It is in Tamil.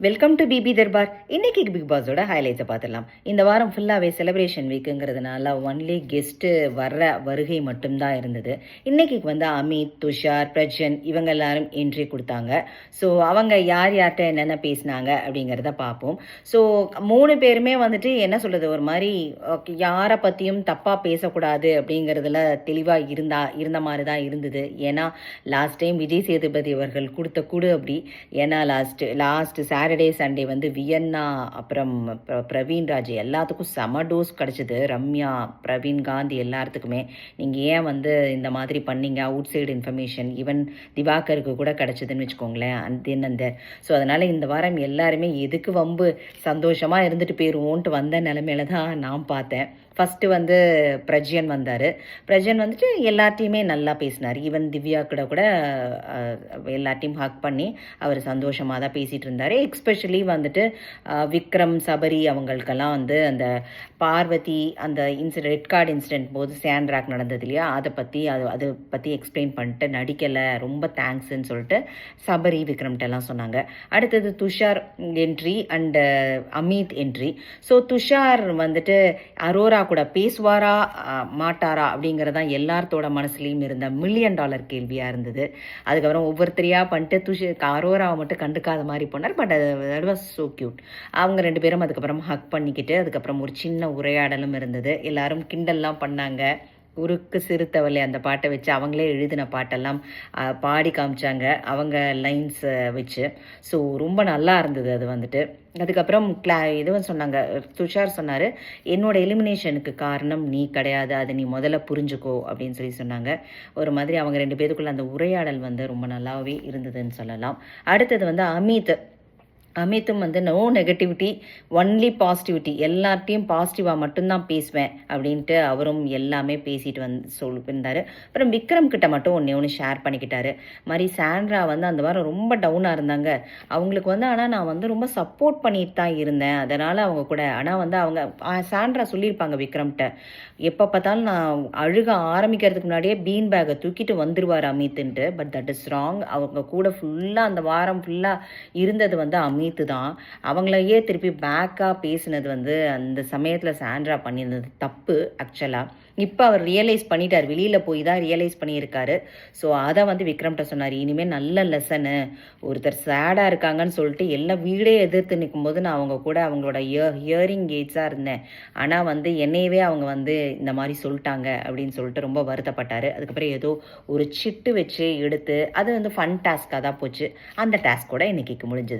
Welcome to BP Darbar. இன்னைக்கு பிக் பாஸோட ஹைலைட்ஸை பார்த்துடலாம். இந்த வாரம் ஃபுல்லாகவே செலிப்ரேஷன் வீக்குங்கிறதுனால ஒன்லி கெஸ்ட்டு வருகை மட்டும்தான் இருந்தது. இன்னைக்கு வந்து அமித், துஷார், பிரஜன் இவங்க எல்லாரும் என்ட்ரி கொடுத்தாங்க. ஸோ அவங்க யார் யார்கிட்ட என்னென்ன பேசினாங்க அப்படிங்கிறத பார்ப்போம். ஸோ 3 பேருமே வந்துட்டு என்ன சொல்கிறது, ஒரு மாதிரி யாரை பற்றியும் தப்பாக பேசக்கூடாது அப்படிங்கிறதுல தெளிவாக இருந்த மாதிரி தான் இருந்தது. ஏன்னா லாஸ்ட் டைம் விஜய் சேதுபதி அவர்கள் கொடுத்த கூடு அப்படி. ஏன்னா லாஸ்ட் சாட்டர்டே சண்டே வந்து வியன்னா அப்புறம் பிரவீன் ராஜ் எல்லாத்துக்கும் செம டோஸ் கிடச்சிது. ரம்யா, பிரவீன் காந்தி எல்லாத்துக்குமே நீங்கள் ஏன் வந்து இந்த மாதிரி பண்ணீங்க, அவுட் சைடு இன்ஃபர்மேஷன் ஈவன் திவாகருக்கு கூட கிடச்சிதுன்னு வச்சுக்கோங்களேன். அந்த ஸோ அதனால் இந்த வாரம் எல்லாருமே எதுக்கு வம்பு, சந்தோஷமாக இருந்துட்டு போயிடுவோன்ட்டு வந்த நிலமையில தான் நான் பார்த்தேன். ஃபஸ்ட்டு வந்து பிரஜன் வந்தார். பிரஜன் வந்துட்டு எல்லாத்தையுமே நல்லா பேசினார். ஈவன் திவ்யா கூட எல்லாத்தையும் ஹக் பண்ணி அவர் சந்தோஷமாக தான் பேசிகிட்டு இருந்தார். எக்ஸ்பெஷலி வந்துட்டு விக்ரம், சபரி அவங்களுக்கெல்லாம் வந்து அந்த பார்வதி அந்த ரெட் கார்டு இன்சிடென்ட் போது சாண்ட்ராக் நடந்தது இல்லையா, அதை பற்றி எக்ஸ்பிளைன் பண்ணிட்டு நடிக்கலை, ரொம்ப தேங்க்ஸ்ன்னு சொல்லிட்டு சபரி விக்ரம்கிட்டலாம் சொன்னாங்க. அடுத்தது Tushar entry and Amit entry. So Tushar வந்துட்டு அரோரா கூட பேசுவாரா மாட்டாரா அப்படிங்கிறதான் எல்லாத்தோட மனசுலையும் இருந்த $1 மில்லியன் கேள்வியாக இருந்தது. அதுக்கப்புறம் ஒவ்வொருத்தரையாக பண்ணிட்டு அரோராவை மட்டும் கண்டுக்காத மாதிரி போனார். பட் அது வாஸ் ஸோ க்யூட். அவங்க 2 பேரும் அதுக்கப்புறம் ஹக் பண்ணிக்கிட்டு அதுக்கப்புறம் ஒரு சின்ன உரையாடலும் இருந்தது. எல்லாரும் கிண்டல்லாம் பண்ணாங்க. உருக்கு சிறுத்தவளை அந்த பாட்டை வச்சு அவங்களே எழுதின பாட்டெல்லாம் பாடி காமிச்சாங்க அவங்க லைன்ஸ் வச்சு. ஸோ ரொம்ப நல்லா இருந்தது அது வந்துட்டு. அதுக்கப்புறம் இதுவும் சொன்னாங்க, துஷார் சொன்னார், என்னோட எலிமினேஷனுக்கு காரணம் நீ கிடையாது, அதை நீ முதல்ல புரிஞ்சுக்கோ அப்படின்னு சொன்னாங்க. ஒரு மாதிரி அவங்க 2 பேருக்குள்ள அந்த உரையாடல் வந்து ரொம்ப நல்லாவே இருந்ததுன்னு சொல்லலாம். அடுத்தது வந்து அமித்தும் வந்து நோ நெகட்டிவிட்டி, ஒன்லி பாசிட்டிவிட்டி, எல்லாத்தையும் பாசிட்டிவாக மட்டும்தான் பேசுவேன் அப்படின்ட்டு அவரும் எல்லாமே பேசிட்டு சொல்லியிருந்தார். அப்புறம் விக்ரம் கிட்ட மட்டும் ஒன்று ஷேர் பண்ணிக்கிட்டாரு. மாதிரி சாண்ட்ரா வந்து அந்த வாரம் ரொம்ப டவுனாக இருந்தாங்க. அவங்களுக்கு வந்து ஆனால் நான் வந்து ரொம்ப சப்போர்ட் பண்ணிட்டு தான் இருந்தேன், அதனால் அவங்க கூட. ஆனால் வந்து அவங்க சாண்ட்ரா சொல்லியிருப்பாங்க விக்ரம்கிட்ட, எப்போ பார்த்தாலும் நான் அழுக ஆரம்பிக்கிறதுக்கு முன்னாடியே பீன் பேக்கை தூக்கிட்டு வந்துடுவார் அமித்துன்ட்டு. But that is wrong. அவங்க கூட ஃபுல்லாக அந்த வாரம் ஃபுல்லாக இருந்தது வந்து அமித்து தான். அவங்களையே திருப்பி பேக்காக பேசினது வந்து அந்த சமயத்தில் சாண்ட்ரா பண்ணியிருந்தது தப்பு ஆக்சுவலாக. இப்போ அவர் ரியலைஸ் பண்ணிட்டார், வெளியில் போய் தான் ரியலைஸ் பண்ணியிருக்காரு. ஸோ அதை வந்து விக்ரம்கிட்ட சொன்னார், இனிமேல் நல்ல லெசனு, ஒருத்தர் சேடாக இருக்காங்கன்னு சொல்லிட்டு எல்லாம் வீடே எதிர்த்து நிற்கும்போது நான் அவங்க கூட அவங்களோட ஹியரிங் எய்ட்ஸாக இருந்தேன், ஆனால் வந்து என்னையவே அவங்க வந்து இந்த மாதிரி சொல்லிட்டாங்க அப்படின்னு சொல்லிட்டு ரொம்ப வருத்தப்பட்டார். அதுக்கப்புறம் ஏதோ ஒரு சிட்டு வச்சு எடுத்து அது வந்து ஃபன் டாஸ்க்காக தான் போச்சு. அந்த டாஸ்க் கூட இன்னைக்கு முடிஞ்சது.